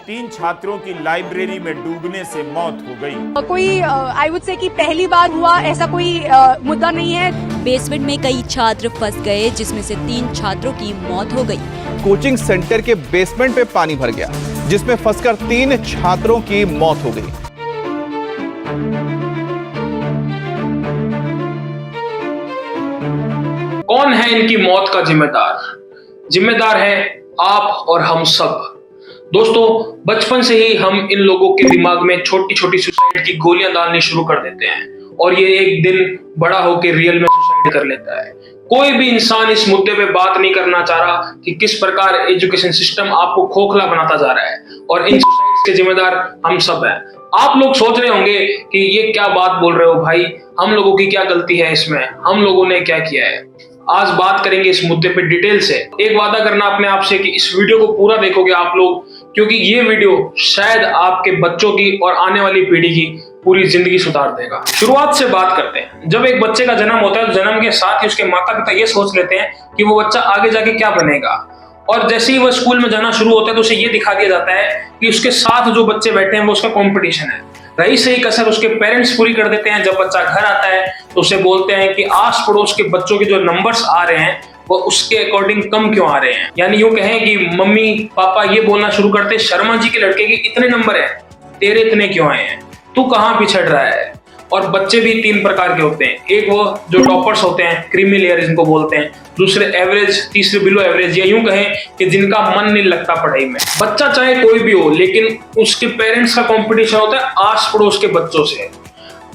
3 छात्रों की लाइब्रेरी में डूबने से मौत हो गई। कोई आई वुड से कि पहली बार हुआ ऐसा कोई मुद्दा नहीं है। बेसमेंट में कई छात्र फंस गए, जिसमें से 3 छात्रों की मौत हो गई। कोचिंग सेंटर के बेसमेंट पे पानी भर गया, जिसमें फंसकर 3 छात्रों की मौत हो गई। कौन है इनकी मौत का जिम्मेदार? जिम्मेदार है आप और हम सब। दोस्तों, बचपन से ही हम इन लोगों के दिमाग में छोटी छोटी सुसाइड की गोलियां डालनी शुरू कर देते हैं और ये एक दिन बड़ा होकर रियल में सुसाइड कर लेता है। कोई भी इंसान इस मुद्दे पे बात नहीं करना चाह रहा कि किस प्रकार एजुकेशन सिस्टम आपको खोखला बनाता जा रहा है और इन सुसाइड्स के जिम्मेदार हम सब हैं। आप लोग सोच रहे होंगे कि ये क्या बात बोल रहे हो भाई, हम लोगों की क्या गलती है इसमें, हम लोगों ने क्या किया है। आज बात करेंगे इस मुद्दे पे डिटेल से। एक वादा करना अपने आप से कि इस वीडियो को पूरा देखोगे आप लोग, क्योंकि ये वीडियो शायद आपके बच्चों की और आने वाली पीढ़ी की पूरी जिंदगी सुधार देगा। शुरुआत से बात करते हैं। जब एक बच्चे का जन्म होता है तो जन्म के साथ ही उसके माता पिता ये सोच लेते हैं कि वो बच्चा आगे जाके क्या बनेगा, और जैसे ही वो स्कूल में जाना शुरू होता है तो उसे ये दिखा दिया जाता है कि उसके साथ जो बच्चे बैठे हैं वो उसका कंपटीशन है। रही सही कसर उसके पेरेंट्स पूरी कर देते हैं। जब बच्चा घर आता है तो उसे बोलते हैं कि आस पड़ोस के बच्चों के जो नंबर्स आ रहे हैं वो उसके अकॉर्डिंग कम क्यों आ रहे हैं। यानी यूं कहें कि मम्मी पापा ये बोलना शुरू करते, शर्मा जी के लड़के के इतने नंबर हैं, तेरे इतने क्यों आए हैं, तू कहाँ पिछड़ रहा है। और बच्चे भी 3 प्रकार के होते हैं। एक वो जो टॉपर्स होते हैं, क्रीमी लेयर जिनको बोलते हैं, दूसरे एवरेज, तीसरे बिलो एवरेज, या यूं कहें कि जिनका मन नहीं लगता पढ़ाई में। बच्चा चाहे कोई भी हो, लेकिन उसके पेरेंट्स का कंपटीशन होता है आस पड़ोस के बच्चों से।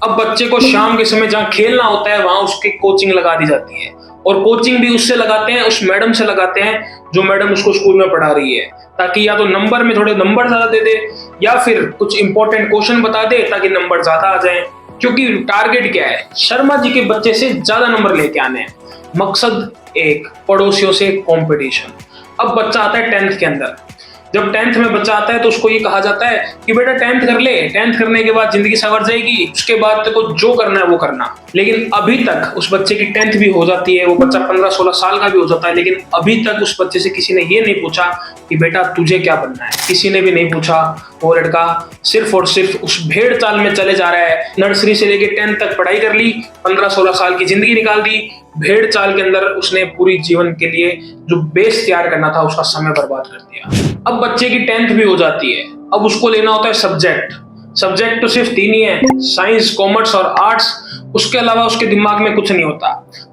अब बच्चे को शाम के समय जहाँ खेलना होता है वहां उसकी कोचिंग लगा दी जाती है, और कोचिंग भी उससे लगाते हैं, उस मैडम से लगाते हैं जो मैडम उसको स्कूल में पढ़ा रही है, ताकि या तो नंबर में थोड़े नंबर ज्यादा दे दे या फिर कुछ इंपॉर्टेंट क्वेश्चन बता दे ताकि नंबर ज्यादा आ जाए। क्योंकि टारगेट क्या है, शर्मा जी के बच्चे से ज्यादा नंबर लेके आने हैं। मकसद एक, पड़ोसियों से कंपटीशन। अब बच्चा आता है 10th के अंदर। जब 10th में बच्चा आता है तो उसको ये कहा जाता है कि बेटा 10th कर ले, 10th करने के बाद जिंदगी संवर जाएगी, उसके बाद तेरे को जो करना है वो करना। लेकिन अभी तक उस बच्चे की 10th भी हो जाती है, वो बच्चा 15-16 साल का भी हो जाता है, लेकिन अभी तक उस बच्चे से किसी ने ये नहीं पूछा कि बेटा तुझे क्या बनना है। किसी ने भी नहीं पूछा। वो लड़का सिर्फ और सिर्फ उस भेड़ चाल में चले जा रहा है। नर्सरी से लेके 10th तक पढ़ाई कर ली, 15-16 साल की जिंदगी निकाल दी। भेड़ चाल के अंदर उसने पूरी जीवन के लिए जो बेस तैयार करना था उसका समय बर्बाद कर दिया। अब बच्चे की 10th भी हो जाती है। अब उसको लेना होता है सब्जेक्ट। सब्जेक्ट तो सिर्फ 3 ही है, साइंस, कॉमर्स और आर्ट्स। उसके अलावा उसके दिमाग में कुछ नहीं होता।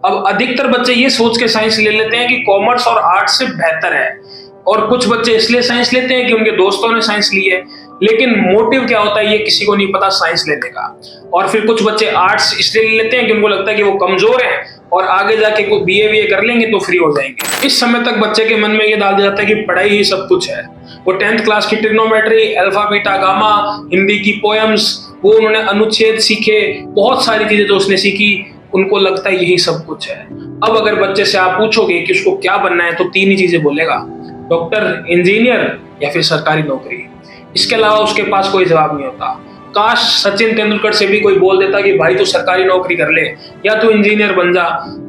अब अधिकतर बच्चे ये सोच के साइंस ले लेते हैं कि कॉमर्स और आर्ट्स से बेहतर है, और कुछ बच्चे इसलिए साइंस लेते हैं कि उनके दोस्तों ने साइंस ली है। लेकिन मोटिव क्या होता है ये किसी को नहीं पता साइंस लेने का। और फिर कुछ बच्चे आर्ट्स इसलिए ले लेते हैं कि उनको लगता है कि वो कमजोर है और आगे जाके कोई बीए कर लेंगे तो फ्री हो जाएंगे। इस समय तक बच्चे के मन में ये डाल दिया जाता है कि पढ़ाई ही सब कुछ है। वो 10th क्लास की trigonometry, alpha beta gamma, Hindi की पोएम्स, वो उन्होंने अनुच्छेद सीखे, बहुत सारी चीजें जो उसने सीखी, उनको लगता है यही सब कुछ है। अब अगर बच्चे से आप पूछोगे कि उसको क्या बनना है तो 3 ही चीजें बोलेगा, डॉक्टर, इंजीनियर या फिर सरकारी नौकरी। इसके अलावा उसके पास कोई जवाब नहीं होता। काश सचिन तेंदुलकर से भी कोई बोल देता कि भाई तू सरकारी नौकरी कर ले या तू इंजीनियर बन जा,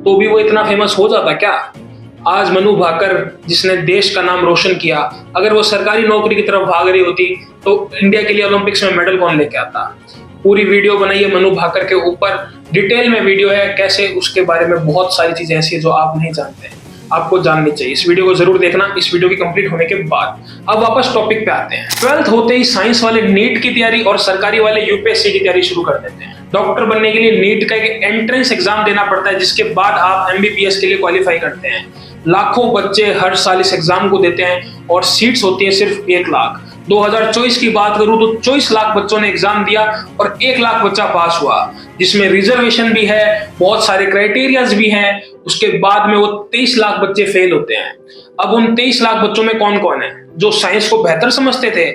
तो भी वो इतना फेमस हो जाता क्या। आज मनु भाकर जिसने देश का नाम रोशन किया, अगर वो सरकारी नौकरी की तरफ भाग रही होती तो इंडिया के लिए ओलंपिक्स में मेडल कौन लेके आता। पूरी वीडियो बनाई है मनु भाकर के ऊपर, डिटेल में वीडियो है, कैसे उसके बारे में बहुत सारी चीजें ऐसी है जो आप नहीं जानते, आपको जाननी चाहिए। इस वीडियो को जरूर देखना इस वीडियो की कंप्लीट होने के बाद। अब वापस टॉपिक पे आते हैं। 12th होते ही साइंस वाले नीट की तैयारी और सरकारी वाले यूपीएससी की तैयारी शुरू कर देते हैं। डॉक्टर बनने के लिए नीट का एक एंट्रेंस एग्जाम देना पड़ता है, जिसके बाद आप एमबीबीएस के लिए क्वालिफाई करते हैं। लाखों बच्चे हर साल इस एग्जाम को देते हैं और सीट्स होती है सिर्फ 1 लाख। 2024 की बात करूं तो 24 लाख बच्चों ने एग्जाम दिया और 1 लाख बच्चा पास हुआ, जिसमें रिजर्वेशन भी है, बहुत सारे क्राइटेरियाज भी हैं। उसके बाद में वो 23 लाख बच्चे फेल होते हैं। अब उन 23 लाख बच्चों में कौन कौन है जो साइंस को बेहतर समझते थे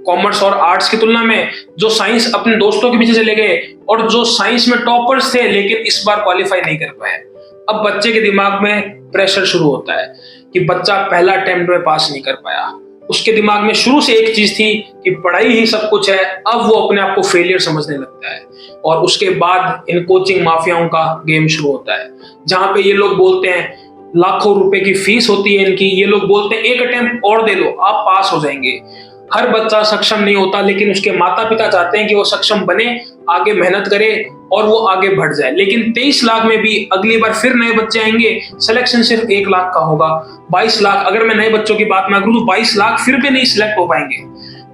कॉमर्स और आर्ट्स की तुलना में, जो साइंस अपने दोस्तों के पीछे चले गए, और जो साइंस में टॉपर्स थे लेकिन इस बार क्वालिफाई नहीं कर पाए। अब बच्चे के दिमाग में प्रेशर शुरू होता है कि बच्चा पहला अटेम्प्ट में पास नहीं कर पाया। उसके दिमाग में शुरू से एक चीज थी कि पढ़ाई ही सब कुछ है। अब वो अपने आप को फेलियर समझने लगता है, और उसके बाद इन कोचिंग माफियाओं का गेम शुरू होता है, जहां पे ये लोग बोलते हैं लाखों रुपए की फीस होती है इनकी। ये लोग बोलते हैं 1 अटेम्प्ट और दे लो आप पास हो जाएंगे। हर बच्चा सक्षम नहीं होता, लेकिन उसके माता पिता चाहते हैं कि वो सक्षम बने, आगे मेहनत करे और वो आगे बढ़ जाए। लेकिन 23 लाख में भी अगली बार फिर नए बच्चे आएंगे, सिलेक्शन सिर्फ 1 लाख का होगा। 22 लाख, अगर मैं नए बच्चों की बात ना करूं तो 22 लाख फिर भी नहीं सिलेक्ट हो पाएंगे।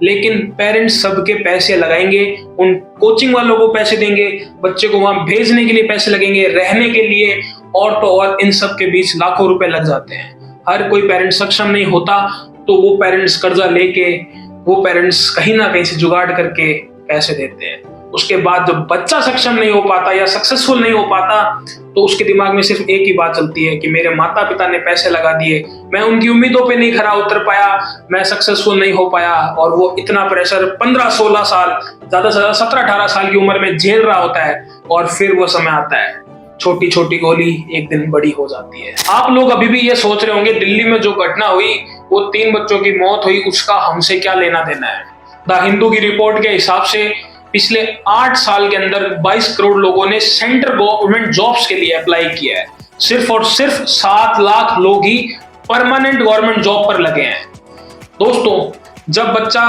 लेकिन पेरेंट्स सबके पैसे लगाएंगे, उन कोचिंग वालों को पैसे देंगे, बच्चे को वहां भेजने के लिए पैसे लगेंगे, रहने के लिए और तो और इन सब के बीच लाखों रुपए लग जाते हैं। हर कोई पेरेंट्स सक्षम नहीं होता, तो वो पेरेंट्स कर्जा लेके, वो पेरेंट्स कहीं ना कहीं से जुगाड़ करके पैसे देते हैं। उसके बाद जब बच्चा सक्षम नहीं हो पाता या सक्सेसफुल नहीं हो पाता, तो उसके दिमाग में सिर्फ एक ही बात चलती है कि मेरे माता पिता ने पैसे लगा दिए, मैं उनकी उम्मीदों पे नहीं खरा उतर पाया, मैं सक्सेसफुल नहीं हो पाया, और वो इतना प्रेशर 15-16 साल, ज्यादा से ज्यादा 17-18 साल की उम्र में झेल रहा होता है। और फिर वो समय आता है, छोटी छोटी गोली एक दिन बड़ी हो जाती है। आप लोग अभी भी ये सोच रहे होंगे, दिल्ली में जो घटना हुई, वो 3 बच्चों की मौत हुई, उसका हमसे क्या लेना देना है। द हिंदू की रिपोर्ट के हिसाब से पिछले 8 साल के अंदर 22 करोड़ लोगों ने सेंट्रल गवर्नमेंट जॉब्स के लिए अप्लाई किया है। सिर्फ और सिर्फ 7 लाख लोग ही परमानेंट गवर्नमेंट जॉब पर लगे हैं। दोस्तों, जब बच्चा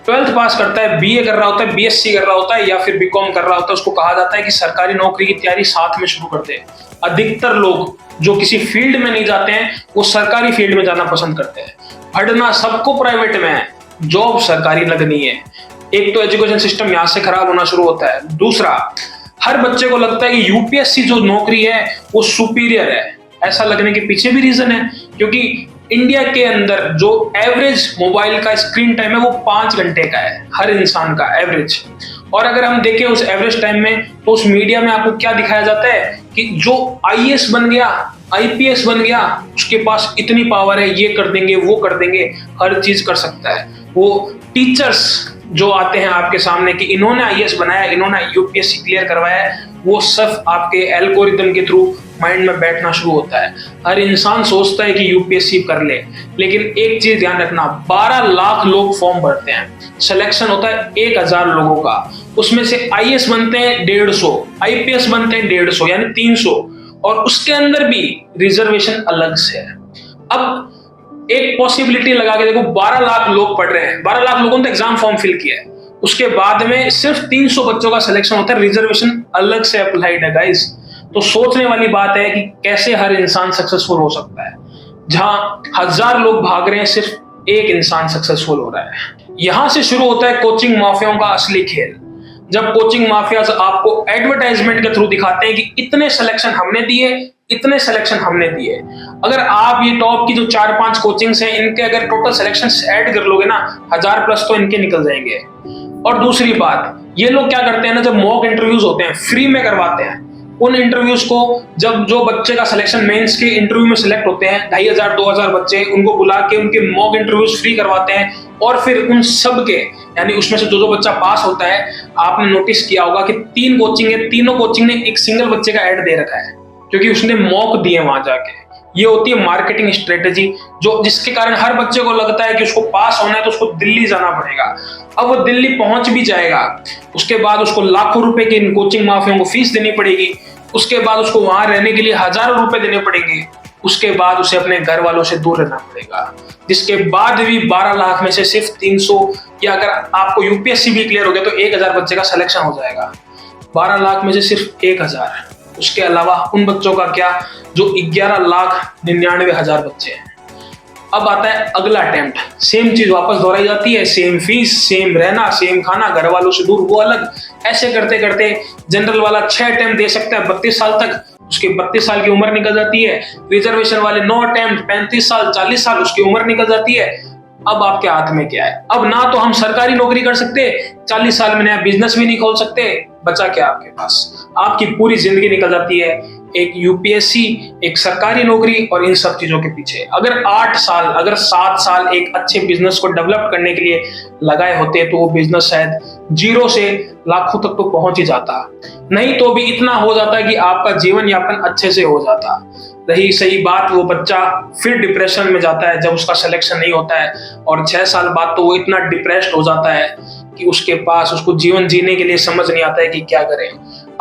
12th पास करता है, बीए कर रहा होता है, बीएससी कर रहा होता है या फिर बीकॉम कर रहा होता है, उसको कहा जाता है कि सरकारी नौकरी की तैयारी साथ में शुरू कर दे। अधिकतर लोग जो किसी फील्ड में नहीं जाते हैं, वो सरकारी फील्ड में जाना पसंद करते हैं। पढ़ना सबको प्राइवेट में है, जॉब सरकारी लगनी है। एक तो एजुकेशन सिस्टम यहां से खराब होना शुरू होता है। दूसरा, हर बच्चे को लगता है कि यूपीएससी जो नौकरी है वो सुपीरियर है। ऐसा लगने के पीछे भी रीजन है, क्योंकि इंडिया के अंदर जो एवरेज मोबाइल का स्क्रीन टाइम है वो 5 घंटे का है, हर इंसान का एवरेज। और अगर हम देखें उस एवरेज टाइम में, तो उस मीडिया में आपको क्या दिखाया जाता है कि जो आईएएस बन गया, आईपीएस बन गया, उसके पास इतनी पावर है, ये कर देंगे, वो कर देंगे, हर चीज कर सकता है। वो टीचर्स जो आते हैं आपके सामने कि इन्होंने आईएएस बनाया, इन्होंने यूपीएससी क्लियर करवाया है, वो सब आपके एल्गोरिदम के थ्रू माइंड में बैठना शुरू होता है। हर इंसान सोचता है कि यूपीएससी कर ले, लेकिन एक चीज ध्यान रखना, 12 लाख लोग फॉर्म भरते हैं, सिलेक्शन होता है 1000 लोगों का, उसमें से आईएएस बनते हैं 150, आईपीएस बनते हैं 150, यानी 300, और उसके अंदर भी रिजर्वेशन अलग से है। अब एक पॉसिबिलिटी लगा के देखो, 12 लाख लोग पढ़ रहे हैं, 12 लाख लोगों ने एग्जाम फॉर्म फिल किया है, उसके बाद में सिर्फ 300 बच्चों का सिलेक्शन होता है, रिजर्वेशन अलग से अप्लाइड है गाइस। तो सोचने वाली बात है कि कैसे हर इंसान सक्सेसफुल हो सकता है, जहां 1000 लोग भाग रहे हैं, सिर्फ एक इंसान सक्सेसफुल हो रहा है। यहां से शुरू होता है कोचिंग माफियाओं का असली खेल। जब कोचिंग माफिया आपको एडवर्टाइजमेंट के थ्रू दिखाते हैं कि इतने सिलेक्शन हमने दिए, इतने सिलेक्शन हमने दिए। अगर आप ये टॉप की जो 4-5 कोचिंग्स हैं, इनके अगर टोटल सिलेक्शंस ऐड कर लोगे ना, 1000 प्लस तो इनके निकल जाएंगे। और दूसरी बात, ये लोग क्या करते हैं ना, जब मॉक इंटरव्यूज होते हैं, फ्री में करवाते हैं, उन इंटरव्यूज को, जब जो बच्चे का सिलेक्शन मेंस के इंटरव्यू में सिलेक्ट होते हैं, 2500-2000 बच्चे, उनको बुला के उनके मॉक इंटरव्यूज फ्री करवाते हैं, और फिर उन सब के, यानी उसमें से जो बच्चा पास होता है, आपने नोटिस किया होगा कि 3 कोचिंग है, तीनों कोचिंग ने एक सिंगल बच्चे का ऐड दे रखा है, क्योंकि उसने मॉक दिए वहां जाके। ये होती है मार्केटिंग स्ट्रेटेजी, जो जिसके कारण हर बच्चे को लगता है कि उसको पास होना है तो उसको दिल्ली जाना पड़ेगा। अब वो दिल्ली पहुंच भी जाएगा, उसके बाद उसको लाखों रुपए की इन कोचिंग माफियाओं को फीस देनी पड़ेगी, उसके बाद उसको वहां रहने के लिए हजारों रुपए देने पड़ेंगे, उसके बाद उसे अपने घर वालों से दूर रहना पड़ेगा, जिसके बाद भी 12 लाख में से सिर्फ 300, या अगर आपको यूपीएससी भी क्लियर हो गया तो 1000 बच्चे का सिलेक्शन हो जाएगा। 12 लाख में से सिर्फ 1000, उसके अलावा उन बच्चों का क्या जो 11,99,000 बच्चे हैं। अब आता है अगला अटेम्प्ट, सेम चीज वापस दोहराई जाती है, सेम फीस, सेम रहना, सेम खाना, घर वालों से दूर, वो अलग। ऐसे करते करते जनरल वाला 6 अटेम्प्ट दे सकता है 32 साल तक, उसकी 32 साल की उम्र निकल जाती है। रिजर्वेशन वाले 9 अटेम्प्ट 35 साल 40 साल, उसकी उम्र निकल जाती है। अब आपके हाथ में क्या है? अब ना तो हम सरकारी नौकरी कर सकते, 40 साल में नया बिजनेस भी नहीं खोल सकते, बचा क्या आपके पास? आपकी पूरी जिंदगी निकल जाती है एक यूपीएससी, एक सरकारी नौकरी और इन सब चीजों के पीछे। अगर 8 साल, अगर 7 साल एक अच्छे बिजनेस को डेवलप करने के लिए लगाए होते तो वो बिजनेस शायद 0 से लाखों तक तो पहुंच ही जाता, नहीं तो भी इतना हो जाता कि आपका जीवन यापन अच्छे से हो जाता। रही सही बात, वो बच्चा फिर डिप्रेशन में जाता है जब उसका सिलेक्शन नहीं होता है, और 6 साल बाद तो वो इतना डिप्रेस्ड हो जाता है कि उसके पास, उसको जीवन जीने के लिए समझ नहीं आता है कि क्या करें।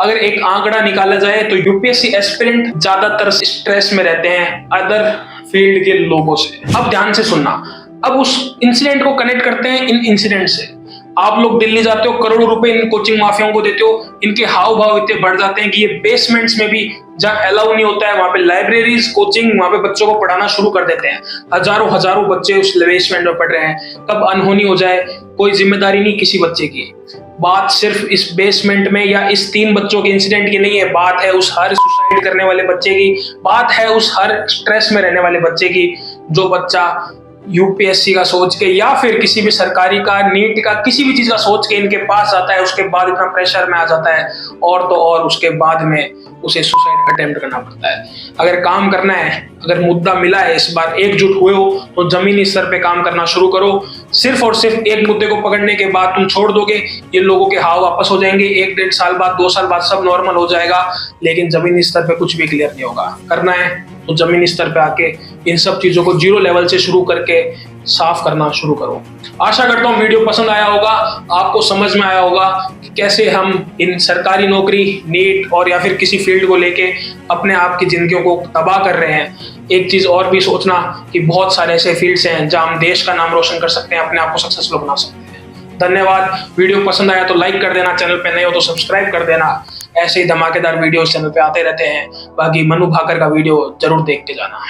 अगर एक आंकड़ा निकाला जाए तो यूपीएससी एस्पिरेंट ज्यादातर स्ट्रेस में रहते हैं अदर फील्ड के लोगों से। अब ध्यान से सुनना, अब उस इंसिडेंट को कनेक्ट करते हैं इन इंसिडेंट से। आप लोग दिल्ली जाते हो, करोड़ों रुपए इन कोचिंग माफियाओं को देते हो, इनके हाव भाव इतने बढ़ जाते हैं कि ये बेसमेंट्स में भी जहाँ अलाउ नहीं होता है वहां पे लाइब्रेरीज, कोचिंग, वहां पे बच्चों को पढ़ाना शुरू कर देते हैं। हजारों हजारों बच्चे उस बेसमेंट में पढ़ रहे हैं। कब अनहोनी हो जाए, कोई जिम्मेदारी नहीं किसी बच्चे की। बात सिर्फ इस बेसमेंट में या इस 3 बच्चों के इंसिडेंट की नहीं है, बात है उस हर सुसाइड करने वाले बच्चे की, बात है उस हर स्ट्रेस में रहने वाले बच्चे की, जो बच्चा यूपीएससी का सोच के या फिर किसी भी सरकारी का, नीट का, किसी भी चीज का सोच के इनके पास आता है, उसके बाद इतना प्रेशर में आ जाता है और तो और उसके बाद में उसे सुसाइड अटेम्प्ट करना पड़ता है। अगर काम करना है, अगर मुद्दा मिला है, इस बार एकजुट हुए हो तो जमीनी स्तर पे काम करना शुरू करो। सिर्फ और सिर्फ एक मुद्दे को पकड़ने के बाद तुम छोड़ दोगे, ये लोगों के हाव वापस हो जाएंगे। 1-1.5 साल बाद, 2 साल बाद सब नॉर्मल हो जाएगा, लेकिन जमीनी स्तर पे कुछ भी क्लियर नहीं होगा। करना है तो जमीनी स्तर पे आके इन सब चीजों को 0 लेवल से शुरू करके साफ करना शुरू करो। आशा करता हूँ वीडियो पसंद आया होगा, आपको समझ में आया होगा कि कैसे हम इन सरकारी नौकरी, नीट और या फिर किसी फील्ड को लेके अपने आप की जिंदगियों को तबाह कर रहे हैं। एक चीज और भी सोचना कि बहुत सारे ऐसे फील्ड्स हैं जहां हम देश का नाम रोशन कर सकते हैं, अपने आप को सक्सेसफुल बना सकते हैं। धन्यवाद। वीडियो पसंद आया तो लाइक कर देना, चैनल पे नए हो तो सब्सक्राइब कर देना। ऐसे ही धमाकेदार वीडियो चैनल पे आते रहते हैं। बाकी मनु भाकर का वीडियो जरूर देख के जाना।